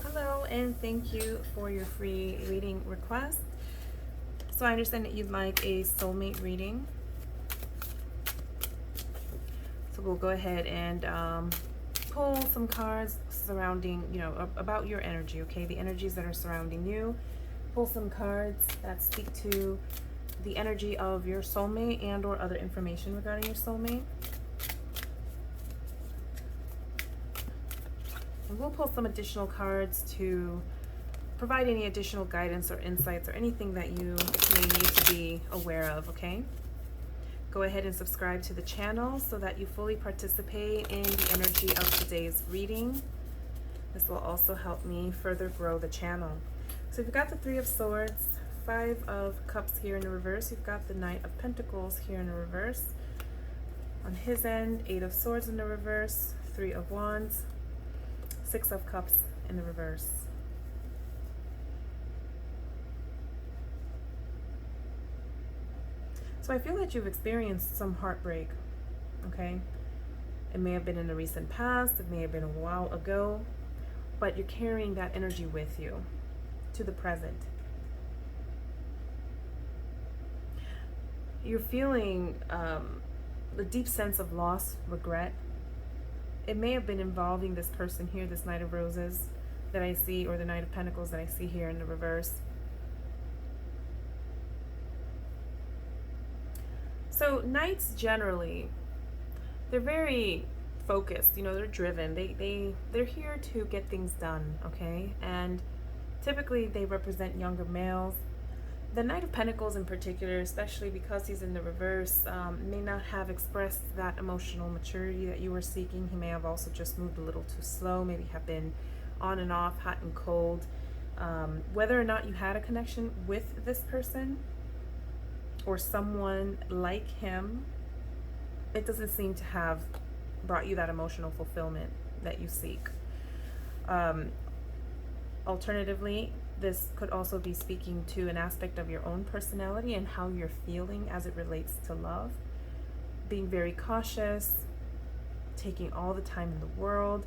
Hello, and thank you for your free reading request. So I understand that you'd like a soulmate reading. So we'll go ahead and pull some cards surrounding, about your energy, okay? The energies that are surrounding you. Pull some cards that speak to the energy of your soulmate and or other information regarding your soulmate. And we'll pull some additional cards to provide any additional guidance or insights or anything that you may need to be aware of, okay? Go ahead and subscribe to the channel so that you fully participate in the energy of today's reading. This will also help me further grow the channel. So you've got the Three of Swords, Five of Cups here in the reverse. You've got the Knight of Pentacles here in the reverse. On his end, Eight of Swords in the reverse, Three of Wands, Six of Cups in the reverse. So I feel that you've experienced some heartbreak, okay? It may have been in the recent past, it may have been a while ago, but you're carrying that energy with you to the present. You're feeling a deep sense of loss, regret. It may have been involving this person here, this Knight of Roses that I see, or the Knight of Pentacles that I see here in the reverse. So knights generally, they're very focused, they're driven. They're here to get things done, okay? And typically they represent younger males. The Knight of Pentacles in particular, especially because he's in the reverse, may not have expressed that emotional maturity that you were seeking. He may have also just moved a little too slow, maybe have been on and off, hot and cold. Whether or not you had a connection with this person or someone like him, it doesn't seem to have brought you that emotional fulfillment that you seek. Alternatively, this could also be speaking to an aspect of your own personality and how you're feeling as it relates to love. Being very cautious, taking all the time in the world,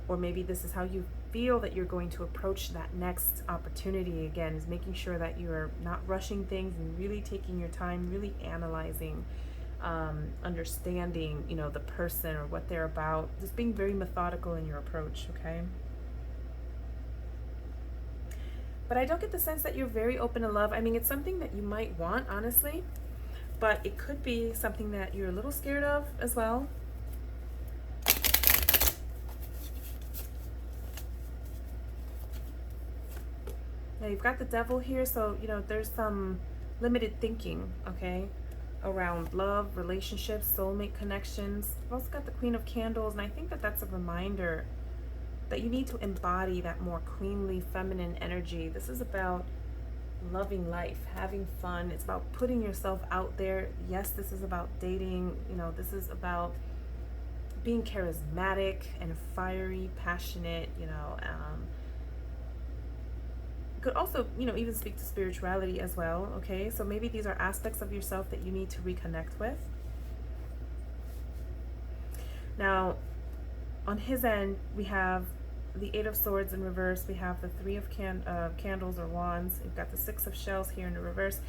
or maybe this is how you feel that you're going to approach that next opportunity. Again, is making sure that you're not rushing things and really taking your time, really analyzing, understanding, the person or what they're about. Just being very methodical in your approach, okay? But I don't get the sense that you're very open to love. I mean, it's something that you might want, honestly, but it could be something that you're a little scared of as well. Now you've got the Devil here, so, there's some limited thinking, okay, around love, relationships, soulmate connections. You've also got the Queen of Candles, and I think that that's a reminder that you need to embody that more queenly, feminine energy. This is about loving life, having fun. It's about putting yourself out there. Yes, this is about dating. This is about being charismatic and fiery, passionate, could also, even speak to spirituality as well, okay? So maybe these are aspects of yourself that you need to reconnect with. Now, on his end, we have the Eight of Swords in reverse. We have the Three of Candles or Wands. We've got the Six of Shells here in the reverse.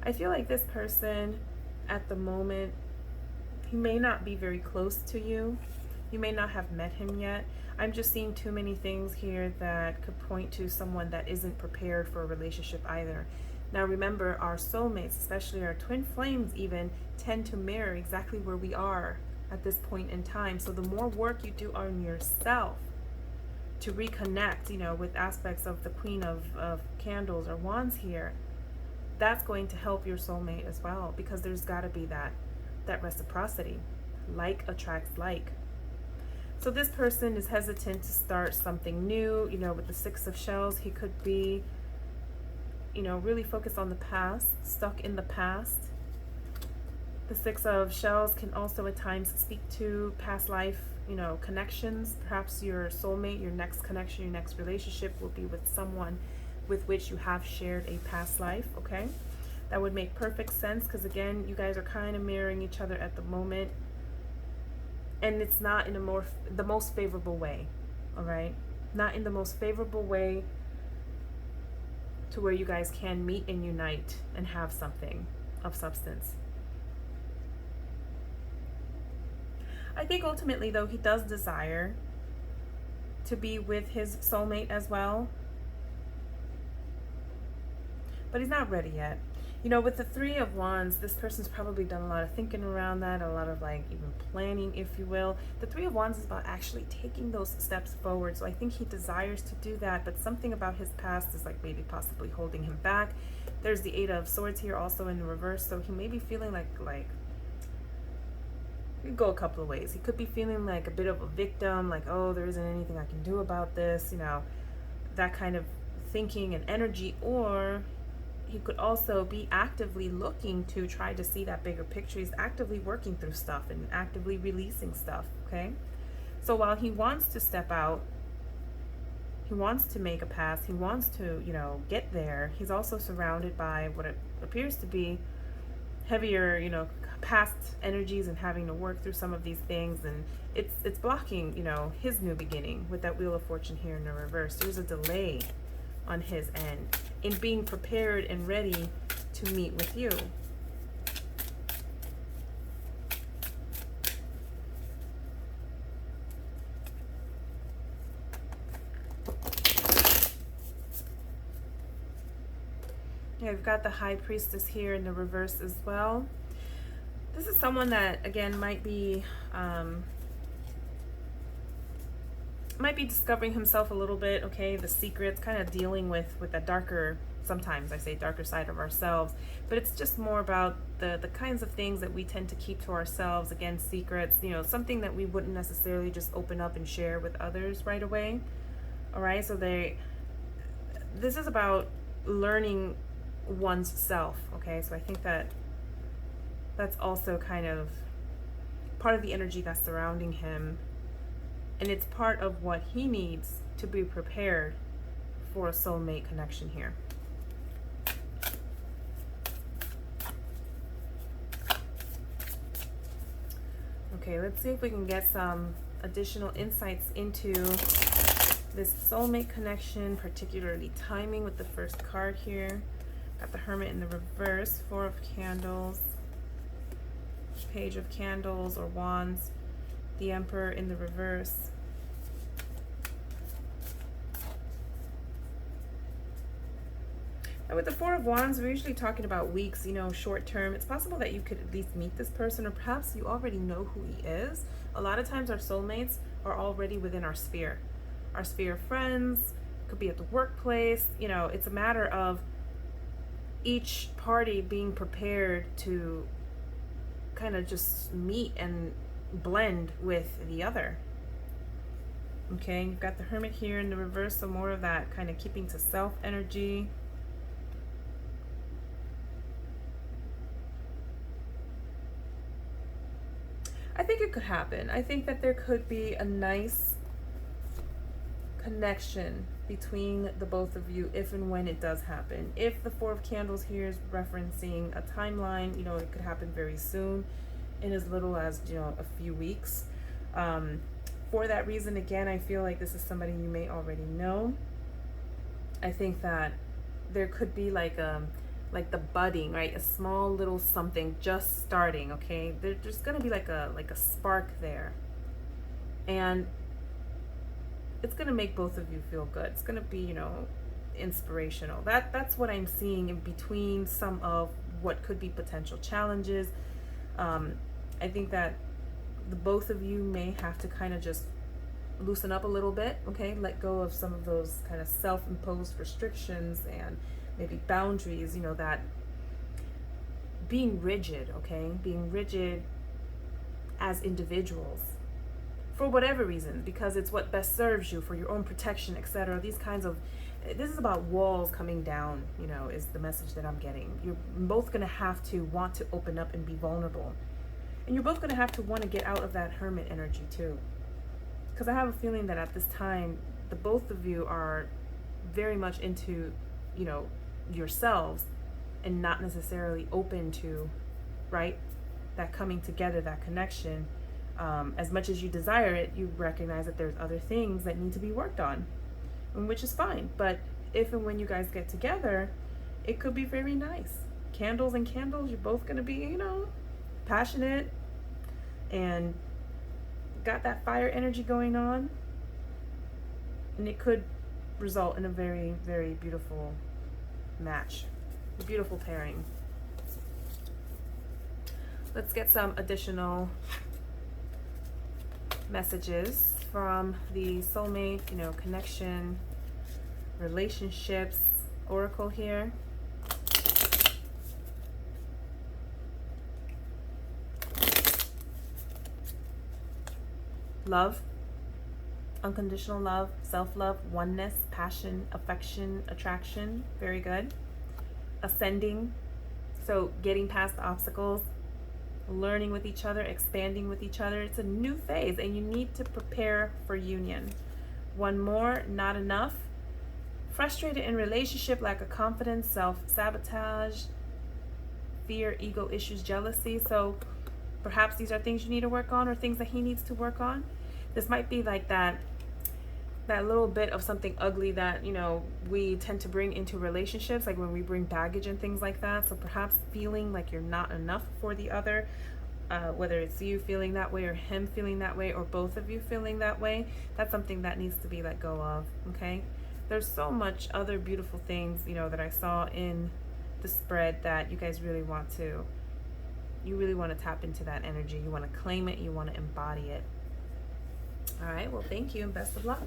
I feel like this person at the moment, he may not be very close to you. You may not have met him yet. I'm just seeing too many things here that could point to someone that isn't prepared for a relationship either. Now remember, our soulmates, especially our twin flames even, tend to mirror exactly where we are at this point in time. So the more work you do on yourself to reconnect, with aspects of the Queen of Candles or Wands here, that's going to help your soulmate as well, because there's got to be that reciprocity. Like attracts like. So this person is hesitant to start something new, with the Six of Shells. He could be, really focused on the past, stuck in the past. The Six of Shells can also at times speak to past life, connections. Perhaps your soulmate, your next connection, your next relationship will be with someone with which you have shared a past life, okay? That would make perfect sense because, again, you guys are kind of mirroring each other at the moment. And it's not in the most favorable way, all right? not in the most favorable way to where you guys can meet and unite and have something of substance. I think ultimately, though, he does desire to be with his soulmate as well, but he's not ready yet. You know, with the Three of Wands, this person's probably done a lot of thinking around that, a lot of like even planning, if you will. The Three of Wands is about actually taking those steps forward. So I think he desires to do that, but something about his past is like maybe possibly holding him back. There's the Eight of Swords here also in the reverse. So he may be feeling like it could go a couple of ways. He could be feeling like a bit of a victim, like, oh, there isn't anything I can do about this, you know, that kind of thinking and energy. Or he could also be actively looking to try to see that bigger picture. He's actively working through stuff and actively releasing stuff, okay? So while he wants to step out, he wants to make a pass, he wants to, you know, get there, he's also surrounded by what it appears to be heavier, you know, past energies and having to work through some of these things, and it's blocking, you know, his new beginning with that Wheel of Fortune here in the reverse. There's a delay on his end in being prepared and ready to meet with you. Yeah, we've got the High Priestess here in the reverse as well. This is someone that, again, might be discovering himself a little bit, okay, the secrets, kind of dealing with that darker, sometimes I say darker side of ourselves, but it's just more about the kinds of things that we tend to keep to ourselves, again, secrets, you know, something that we wouldn't necessarily just open up and share with others right away. All right, so this is about learning one's self, okay? So I think that's also kind of part of the energy that's surrounding him. And it's part of what he needs to be prepared for a soulmate connection here. Okay, let's see if we can get some additional insights into this soulmate connection, particularly timing with the first card here. Got the Hermit in the reverse, Four of Candles, Page of Candles or Wands, the Emperor in the reverse. And with the Four of Wands, we're usually talking about weeks, you know, short term. It's possible that you could at least meet this person, or perhaps you already know who he is. A lot of times our soulmates are already within our sphere of friends, could be at the workplace. You know, it's a matter of each party being prepared to kind of just meet and blend with the other. Okay, you've got the Hermit here in the reverse, so more of that kind of keeping to self energy. I think it could happen. I think that there could be a nice connection between the both of you if and when it does happen. If the Four of Candles here is referencing a timeline, you know, it could happen very soon, in as little as, you know, a few weeks. For that reason, again, I feel like this is somebody you may already know. I think that there could be like the budding, right? A small little something just starting, okay? There's gonna be like a spark there. And it's gonna make both of you feel good. It's gonna be, you know, inspirational. That's what I'm seeing in between some of what could be potential challenges. I think that the both of you may have to kind of just loosen up a little bit, okay? Let go of some of those kind of self-imposed restrictions and maybe boundaries, you know, that being rigid, okay? Being rigid as individuals for whatever reason, because it's what best serves you, for your own protection, etc. These kinds of, this is about walls coming down, you know, is the message that I'm getting. You're both gonna have to want to open up and be vulnerable. And you're both gonna have to want to get out of that Hermit energy too. Because I have a feeling that at this time, the both of you are very much into, you know, yourselves and not necessarily open to, right, that coming together, that connection. As much as you desire it, you recognize that there's other things that need to be worked on. which is fine. But if and when you guys get together, it could be very nice. Candles and candles, you're both going to be, you know, passionate and got that fire energy going on. And it could result in a very, very beautiful match, a beautiful pairing. Let's get some additional messages from the soulmate, you know, connection, relationships oracle here. Love, unconditional love, self-love, oneness, passion, affection, attraction. Very good. Ascending, so getting past obstacles, learning with each other, expanding with each other. It's a new phase and you need to prepare for union. One more, not enough. Frustrated in relationship, lack of confidence, self-sabotage, fear, ego issues, jealousy. So perhaps these are things you need to work on or things that he needs to work on. This might be like that little bit of something ugly that, you know, we tend to bring into relationships, like when we bring baggage and things like that. So perhaps feeling like you're not enough for the other, whether it's you feeling that way or him feeling that way or both of you feeling that way, that's something that needs to be let go of, okay? There's so much other beautiful things, you know, that I saw in the spread that you guys really want to tap into that energy. You want to claim it, you want to embody it. All right, well, thank you and best of luck.